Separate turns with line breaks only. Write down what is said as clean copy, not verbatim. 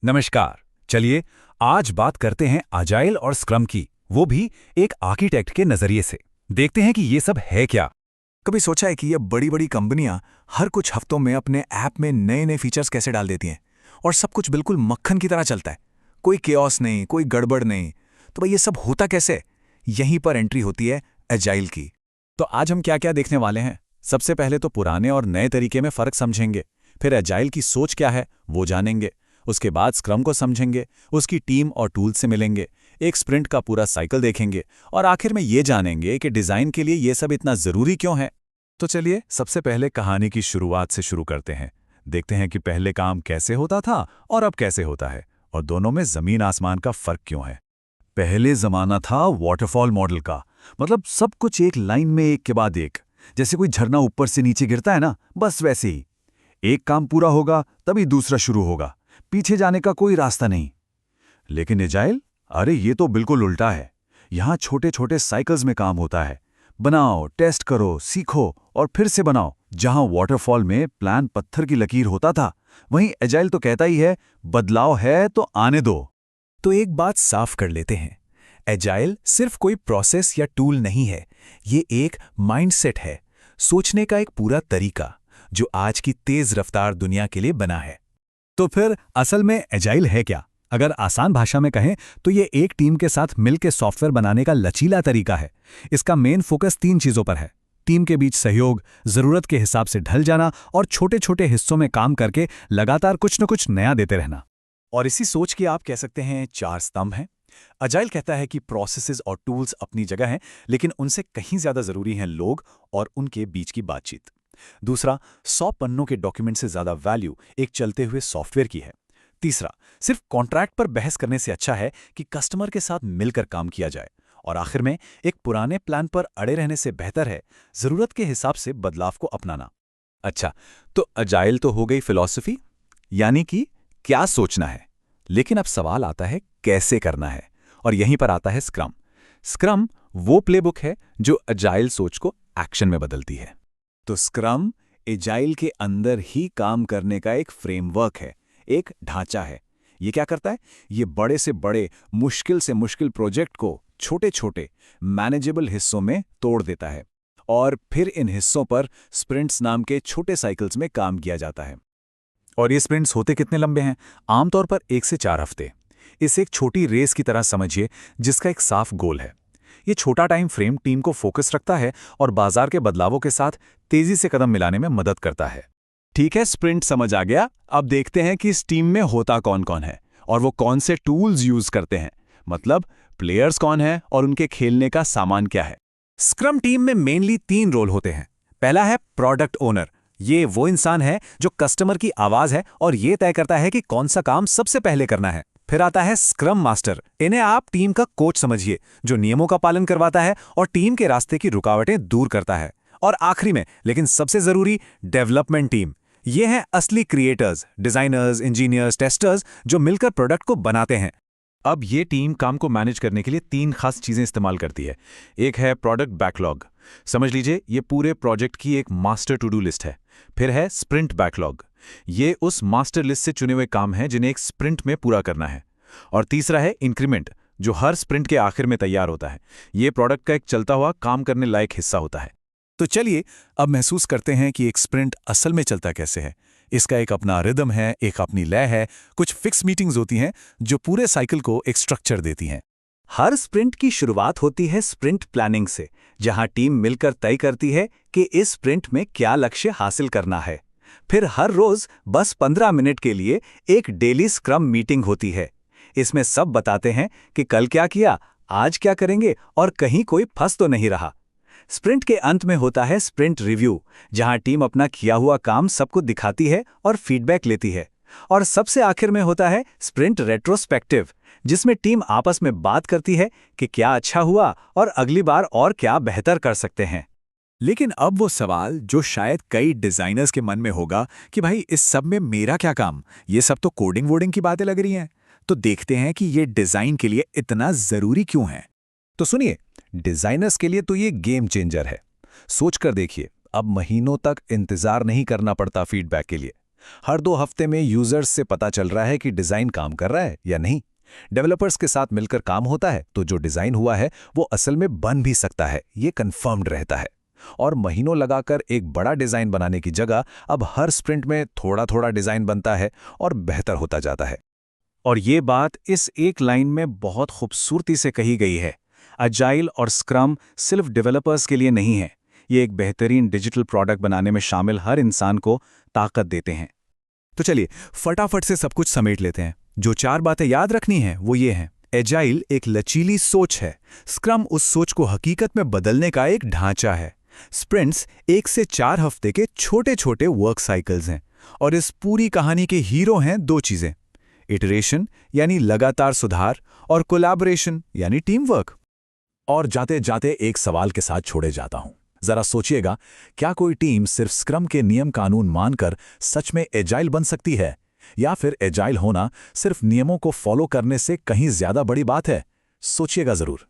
नमस्कार। चलिए आज बात करते हैं आजाइल और स्क्रम की, वो भी एक आर्किटेक्ट के नजरिए से। देखते हैं कि ये सब है क्या।
कभी सोचा है कि ये बड़ी बड़ी कंपनियां हर कुछ हफ्तों में अपने ऐप में नए नए फीचर्स कैसे डाल देती हैं और सब कुछ बिल्कुल मक्खन की तरह चलता है। कोई केओस नहीं, कोई गड़बड़ नहीं। तो भाई ये सब होता कैसे? यहीं पर एंट्री होती है एजाइल की।
तो आज हम क्या क्या देखने वाले हैं। सबसे पहले तो पुराने और नए तरीके में फर्क समझेंगे, फिर एजाइल की सोच क्या है वो जानेंगे, उसके बाद स्क्रम को समझेंगे, उसकी टीम और टूल से मिलेंगे, एक स्प्रिंट का पूरा साइकिल देखेंगे और आखिर में ये जानेंगे कि डिज़ाइन के लिए ये सब इतना ज़रूरी क्यों है। तो चलिए सबसे पहले कहानी की शुरुआत से शुरू करते हैं। देखते हैं कि पहले काम कैसे होता था और अब कैसे होता है, और दोनों में ज़मीन आसमान का फ़र्क क्यों है। पहले ज़माना था वाटरफॉल मॉडल का, मतलब सब कुछ एक लाइन में एक के बाद एक, जैसे कोई झरना ऊपर से नीचे गिरता है ना, बस वैसे ही। एक काम पूरा होगा तभी दूसरा शुरू होगा, पीछे जाने का कोई रास्ता नहीं। लेकिन एजाइल, अरे ये तो बिल्कुल उल्टा है। यहाँ छोटे छोटे साइकिल्स में काम होता है। बनाओ, टेस्ट करो, सीखो और फिर से बनाओ। जहाँ वाटरफॉल में प्लान पत्थर की लकीर होता था, वहीं एजाइल तो कहता ही है बदलाव है तो आने दो।
तो एक बात साफ कर लेते हैं, एजाइल सिर्फ कोई प्रोसेस या टूल नहीं है, ये एक माइंडसेट है, सोचने का एक पूरा तरीका जो आज की तेज रफ्तार दुनिया के लिए बना है।
तो फिर असल में एजाइल है क्या? अगर आसान भाषा में कहें तो ये एक टीम के साथ मिलकर सॉफ्टवेयर बनाने का लचीला तरीका है। इसका मेन फोकस 3 चीजों पर है: टीम के बीच सहयोग, जरूरत के हिसाब से ढल जाना और छोटे छोटे हिस्सों में काम करके लगातार कुछ न कुछ नया देते रहना।
और इसी सोच के आप कह सकते हैं 4 स्तंभ हैं। अजाइल कहता है कि प्रोसेसेस और टूल्स अपनी जगह हैं, लेकिन उनसे कहीं ज्यादा जरूरी हैं लोग और उनके बीच की बातचीत। दूसरा, 100 पन्नों के डॉक्यूमेंट से ज्यादा वैल्यू एक चलते हुए सॉफ्टवेयर की है। तीसरा, सिर्फ कॉन्ट्रैक्ट पर बहस करने से अच्छा है कि कस्टमर के साथ मिलकर काम किया जाए। और आखिर में, एक पुराने प्लान पर अड़े रहने से बेहतर है जरूरत के हिसाब से बदलाव को अपनाना।
अच्छा, तो अजाइल तो हो गई फिलॉसफी, यानी कि क्या सोचना है। लेकिन अब सवाल आता है कैसे करना है, और यहीं पर आता है स्क्रम। स्क्रम वो प्लेबुक है जो अजाइल सोच को एक्शन में बदलती है।
तो स्क्रम एजाइल के अंदर ही काम करने का एक फ्रेमवर्क है, एक ढांचा है। ये क्या करता है? ये बड़े से बड़े, मुश्किल से मुश्किल प्रोजेक्ट को छोटे छोटे मैनेजेबल हिस्सों में तोड़ देता है और फिर इन हिस्सों पर स्प्रिंट्स नाम के छोटे साइकिल्स में काम किया जाता है।
और ये स्प्रिंट्स होते कितने लंबे हैं? आमतौर पर 1 से 4 हफ्ते। इसे एक छोटी रेस की तरह समझिए, जिसका एक साफ गोल है। ये छोटा टाइम फ्रेम टीम को फोकस रखता है और बाजार के बदलावों के साथ तेजी से कदम मिलाने में मदद करता है।
ठीक है, स्प्रिंट समझ आ गया। अब देखते हैं कि इस टीम में होता कौन कौन है और वो कौन से टूल्स यूज करते हैं, मतलब प्लेयर्स कौन है और उनके खेलने का सामान क्या है।
स्क्रम टीम में मेनली 3 रोल होते हैं। पहला है प्रोडक्ट ओनर। ये वो इंसान है जो कस्टमर की आवाज है और ये तय करता है कि कौन सा काम सबसे पहले करना है। फिर आता है स्क्रम मास्टर। इन्हें आप टीम का कोच समझिए, जो नियमों का पालन करवाता है और टीम के रास्ते की रुकावटें दूर करता है। और आखिरी में, लेकिन सबसे जरूरी, डेवलपमेंट टीम। ये हैं असली क्रिएटर्स, डिजाइनर्स, इंजीनियर्स, टेस्टर्स, जो मिलकर प्रोडक्ट को बनाते हैं। अब ये टीम काम को मैनेज करने के लिए 3 खास चीजें इस्तेमाल करती है। एक है प्रोडक्ट बैकलॉग, समझ लीजिए ये पूरे प्रोजेक्ट की एक मास्टर टू डू लिस्ट है। फिर है स्प्रिंट बैकलॉग, ये उस मास्टर लिस्ट से चुने हुए काम हैं जिन्हें एक स्प्रिंट में पूरा करना है। और तीसरा है इंक्रीमेंट, जो हर स्प्रिंट के आखिर में तैयार होता है। ये प्रोडक्ट का एक चलता हुआ काम करने लायक हिस्सा होता है।
तो चलिए अब महसूस करते हैं कि एक स्प्रिंट असल में चलता कैसे है। इसका एक अपना रिदम है, एक अपनी लय है, कुछ फिक्स मीटिंग्स होती हैं जो पूरे साइकिल को एक स्ट्रक्चर देती हैं।
हर स्प्रिंट की शुरुआत होती है स्प्रिंट प्लानिंग से, जहां टीम मिलकर तय करती है कि इस स्प्रिंट में क्या लक्ष्य हासिल करना है। फिर हर रोज बस 15 मिनट के लिए एक डेली स्क्रम मीटिंग होती है। इसमें सब बताते हैं कि कल क्या किया, आज क्या करेंगे और कहीं कोई फंस तो नहीं रहा। स्प्रिंट के अंत में होता है स्प्रिंट रिव्यू, जहां टीम अपना किया हुआ काम सबको दिखाती है और फीडबैक लेती है। और सबसे आखिर में होता है स्प्रिंट रेट्रोस्पेक्टिव, जिसमें टीम आपस में बात करती है कि क्या अच्छा हुआ और अगली बार और क्या बेहतर कर सकते हैं।
लेकिन अब वो सवाल जो शायद कई डिजाइनर्स के मन में होगा कि भाई इस सब में मेरा क्या काम, ये सब तो कोडिंग वोडिंग की बातें लग रही हैं। तो देखते हैं कि ये डिजाइन के लिए इतना जरूरी क्यों है।
तो सुनिए, डिजाइनर्स के लिए तो ये गेम चेंजर है। सोच कर देखिए, अब महीनों तक इंतजार नहीं करना पड़ता फीडबैक के लिए।
हर 2 हफ्ते में यूजर्स से पता चल रहा है कि डिज़ाइन काम कर रहा है या नहीं। डेवलपर्स के साथ मिलकर काम होता है तो जो डिज़ाइन हुआ है वो असल में बन भी सकता है, ये कन्फर्म्ड रहता है। और महीनों लगाकर एक बड़ा डिज़ाइन बनाने की जगह अब हर स्प्रिंट में थोड़ा थोड़ा डिज़ाइन बनता है और बेहतर होता जाता है। और ये बात इस एक लाइन में बहुत खूबसूरती से कही गई है। अजाइल और स्क्रम सिर्फ डेवलपर्स के लिए नहीं है, ये एक बेहतरीन डिजिटल प्रोडक्ट बनाने में शामिल हर इंसान को ताकत देते हैं।
तो चलिए फटाफट से सब कुछ समेट लेते हैं। जो 4 बातें याद रखनी हैं वो ये हैं। एजाइल एक लचीली सोच है, स्क्रम उस सोच को हकीकत में बदलने का एक ढांचा है, स्प्रिंट्स 1 से 4 हफ्ते के छोटे छोटे वर्क साइकिल्स हैं, और इस पूरी कहानी के हीरो हैं 2 चीज़ें, इटरेशन यानी लगातार सुधार और कोलैबोरेशन यानी टीम वर्क।
और जाते जाते एक सवाल के साथ छोड़े जाता हूं। जरा सोचिएगा, क्या कोई टीम सिर्फ स्क्रम के नियम कानून मानकर सच में एजाइल बन सकती है, या फिर एजाइल होना सिर्फ नियमों को फॉलो करने से कहीं ज्यादा बड़ी बात है? सोचिएगा जरूर।